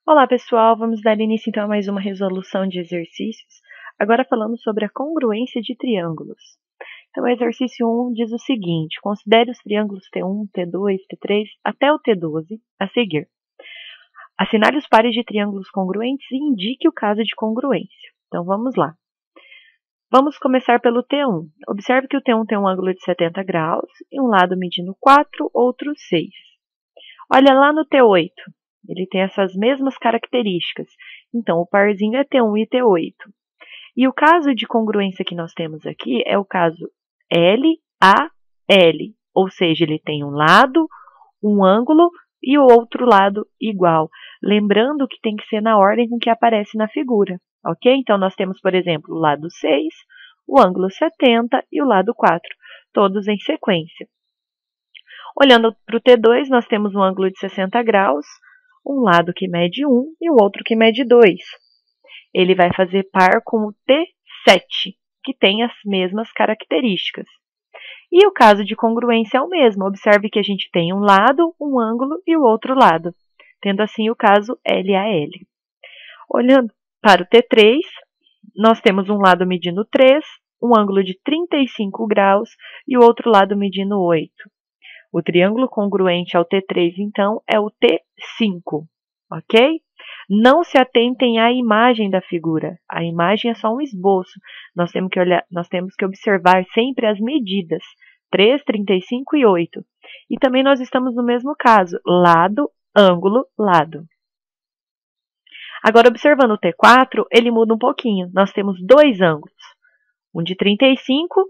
Olá, pessoal! Vamos dar início então a mais uma resolução de exercícios, agora falando sobre a congruência de triângulos. Então, o exercício 1 diz o seguinte: considere os triângulos T1, T2, T3 até o T12 a seguir. Assinale os pares de triângulos congruentes e indique o caso de congruência. Então, vamos lá. Vamos começar pelo T1. Observe que o T1 tem um ângulo de 70 graus e um lado medindo 4, outro 6. Olha lá no T8. Ele tem essas mesmas características. Então, o parzinho é T1 e T8. E o caso de congruência que nós temos aqui é o caso LAL, ou seja, ele tem um lado, um ângulo e o outro lado igual. Lembrando que tem que ser na ordem com que aparece na figura, ok? Então, nós temos, por exemplo, o lado 6, o ângulo 70 e o lado 4, todos em sequência. Olhando para o T2, nós temos um ângulo de 60 graus, um lado que mede 1 e o outro que mede 2. Ele vai fazer par com o T7, que tem as mesmas características. E o caso de congruência é o mesmo. Observe que a gente tem um lado, um ângulo e o outro lado, tendo assim o caso LAL. Olhando para o T3, nós temos um lado medindo 3, um ângulo de 35 graus e o outro lado medindo 8. O triângulo congruente ao T3, então, é o T5, ok? Não se atentem à imagem da figura. A imagem é só um esboço. Nós temos que observar sempre as medidas, 3, 35 e 8. E também nós estamos no mesmo caso, lado, ângulo, lado. Agora, observando o T4, ele muda um pouquinho. Nós temos dois ângulos, um de 35,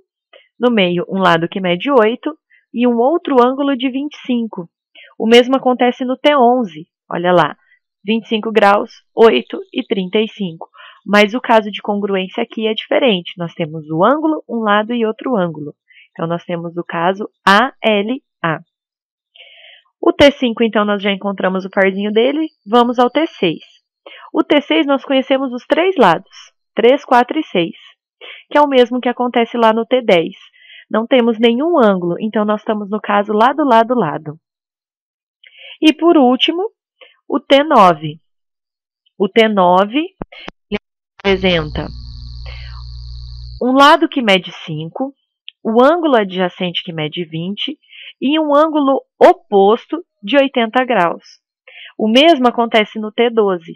no meio um lado que mede 8, e um outro ângulo de 25. O mesmo acontece no T11, olha lá, 25 graus, 8 e 35. Mas o caso de congruência aqui é diferente. Nós temos o ângulo, um lado e outro ângulo. Então, nós temos o caso ALA. O T5, então, nós já encontramos o parzinho dele. Vamos ao T6. O T6 nós conhecemos os três lados, 3, 4 e 6, que é o mesmo que acontece lá no T10. Não temos nenhum ângulo, então nós estamos no caso lado, lado, lado. E por último, o T9. O T9 apresenta um lado que mede 5, o ângulo adjacente que mede 20 e um ângulo oposto de 80 graus. O mesmo acontece no T12.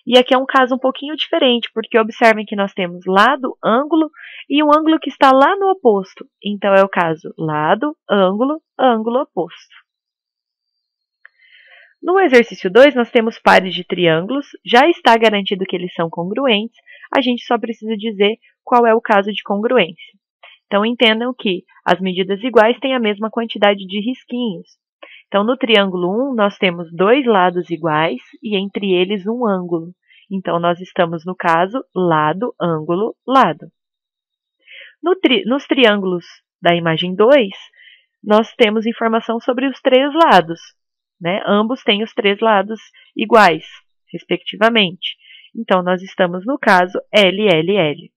E aqui é um caso um pouquinho diferente, porque observem que nós temos lado, ângulo e um ângulo que está lá no oposto. Então, é o caso lado, ângulo, ângulo oposto. No exercício 2, nós temos pares de triângulos. Já está garantido que eles são congruentes. A gente só precisa dizer qual é o caso de congruência. Então, entendam que as medidas iguais têm a mesma quantidade de risquinhos. Então, no triângulo 1, nós temos dois lados iguais e entre eles um ângulo. Então, nós estamos no caso lado, ângulo, lado. Nos triângulos da imagem 2, nós temos informação sobre os três lados, né? Ambos têm os três lados iguais, respectivamente. Então, nós estamos no caso LLL.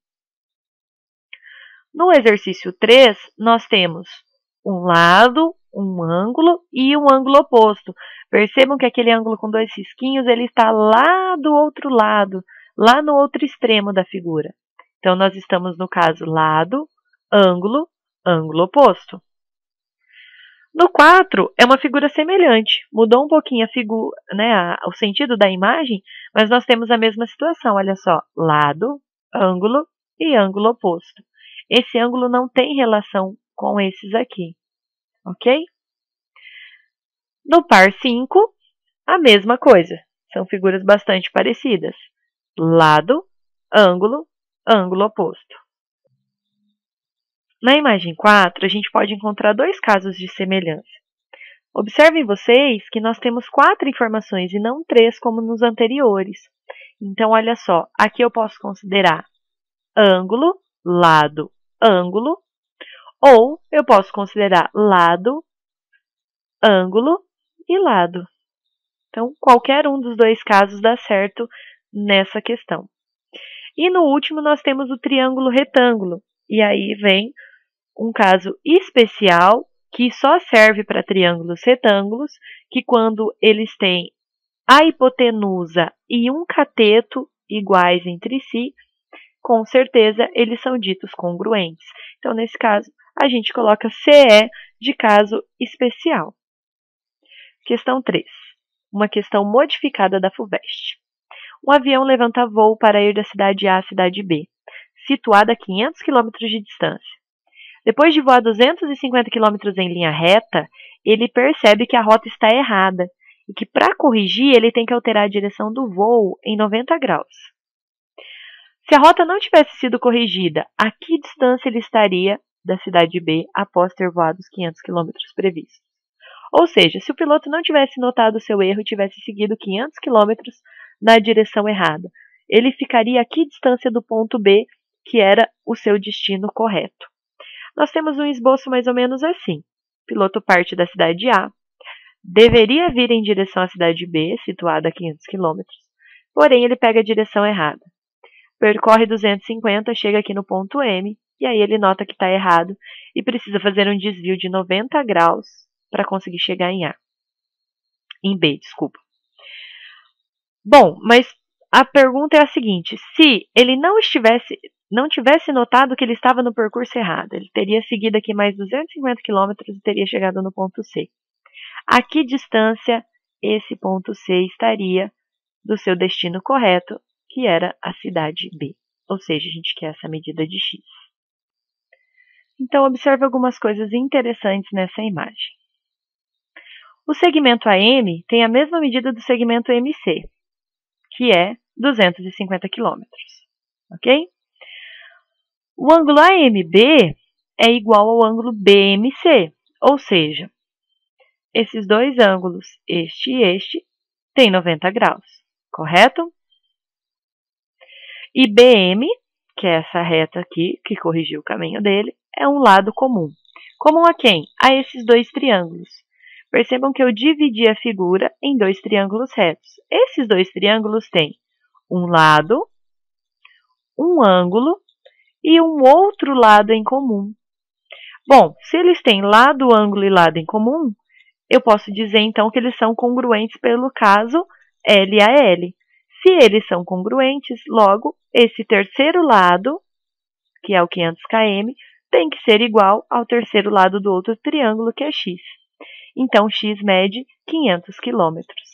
No exercício 3, nós temos um lado, um ângulo e um ângulo oposto. Percebam que aquele ângulo com dois risquinhos, ele está lá do outro lado, lá no outro extremo da figura. Então, nós estamos no caso lado, ângulo, ângulo oposto. No 4, é uma figura semelhante. Mudou um pouquinho a figura, né, o sentido da imagem, mas nós temos a mesma situação. Olha só, lado, ângulo e ângulo oposto. Esse ângulo não tem relação com esses aqui, ok? No par 5, a mesma coisa. São figuras bastante parecidas. Lado, ângulo, ângulo oposto. Na imagem 4, a gente pode encontrar dois casos de semelhança. Observem vocês que nós temos 4 informações e não 3 como nos anteriores. Então, olha só, aqui eu posso considerar ângulo, lado, ângulo, ou eu posso considerar lado, ângulo e lado. Então, qualquer um dos dois casos dá certo nessa questão. E no último, nós temos o triângulo retângulo. E aí vem um caso especial que só serve para triângulos retângulos, que quando eles têm a hipotenusa e um cateto iguais entre si, com certeza eles são ditos congruentes. Então, nesse caso, a gente coloca CE de caso especial. Questão 3. Uma questão modificada da FUVEST. Um avião levanta voo para ir da cidade A à cidade B, situada a 500 km de distância. Depois de voar 250 km em linha reta, ele percebe que a rota está errada e que, para corrigir, ele tem que alterar a direção do voo em 90 graus. Se a rota não tivesse sido corrigida, a que distância ele estaria da cidade B após ter voado os 500 km previstos? Ou seja, se o piloto não tivesse notado o seu erro e tivesse seguido 500 km na direção errada, ele ficaria a que distância do ponto B, que era o seu destino correto? Nós temos um esboço mais ou menos assim. O piloto parte da cidade A, deveria vir em direção à cidade B, situada a 500 km, porém ele pega a direção errada. Percorre 250, chega aqui no ponto M, e aí ele nota que está errado e precisa fazer um desvio de 90 graus para conseguir chegar em B, desculpa. Bom, mas a pergunta é a seguinte: se ele não tivesse notado que ele estava no percurso errado, ele teria seguido aqui mais 250 km e teria chegado no ponto C. A que distância esse ponto C estaria do seu destino correto, que era a cidade B? Ou seja, a gente quer essa medida de X. Então, observe algumas coisas interessantes nessa imagem. O segmento AM tem a mesma medida do segmento MC, que é 250 km, ok? O ângulo AMB é igual ao ângulo BMC, ou seja, esses dois ângulos, este e este, têm 90 graus, correto? E BM, que é essa reta aqui, que corrigiu o caminho dele, é um lado comum. Comum a quem? A esses dois triângulos. Percebam que eu dividi a figura em dois triângulos retos. Esses dois triângulos têm um lado, um ângulo e um outro lado em comum. Bom, se eles têm lado, ângulo e lado em comum, eu posso dizer então que eles são congruentes pelo caso L a L. Se eles são congruentes, logo, esse terceiro lado, que é o 500 km, tem que ser igual ao terceiro lado do outro triângulo, que é x. Então, x mede 500 quilômetros.